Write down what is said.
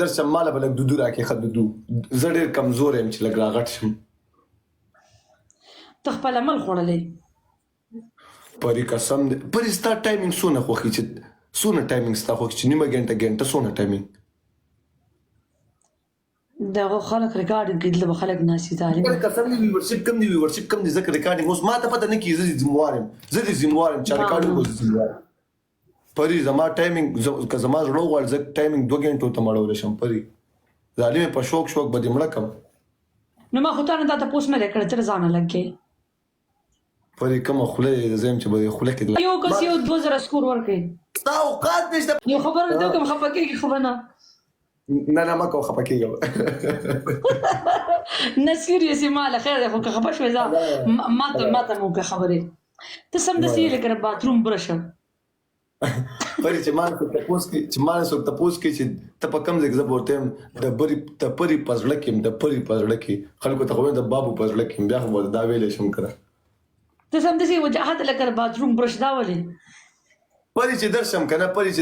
درشم ماله به لږ دودو راکړې ښه دودو. زه ډېر کمزوری یم چې لږ راغټ شم. ته خپل عمل خوړلی پري قسم دی. پري ستا ټایمینګ څونه خوښي چې څونه ټایمینګ ستا خوښي چې نیمه ګنټه څونه ټایمینګ؟ دغه خلک ریکارډینګ کوي دلته به خلک ناستي ظالم قسم دی ویورشپ کم دی ځکه ریکارډینګ اوس ما ته پته نه کېږي. زه دې ذموار یم چې ریکارډینګ اوس ذموار یم. پري زما ټایمینګ که زما زړه وغواړي زه ټایمینګ 2 ګنټو ته مړولی شم. پري ظالمې په شوق به دې مړه کړم. نو ما خو تا نه دا تپوس نه دی کړی ته ځانه لږ کې پري کومه خوله یې زه یم چې به دې خوله کې یو کس یو 2000 سکور ورکړي ستا اوقات نشته. یو خبره ده کوم خفه کېږي خو به نه نه مه کوه خفه کېږم. نه سیریس ماله خیر دی خو که خفه شوې ځه ماته مو که خبرې ته سمدستي یې لکه باتروم برشه پري چې ما نه څوک تپوس کوي چې ته په کوم ځای کې زه به ورته یم د پري په زړه کې یم د پري په زړه کې خلکو ته خو وایم د بابو په زړه کې یم بیا خو به دا ویلی شم که نه ته سمدستي وجاهت لکه باتروم برش دا ولې پري چې درشم که نه پري چې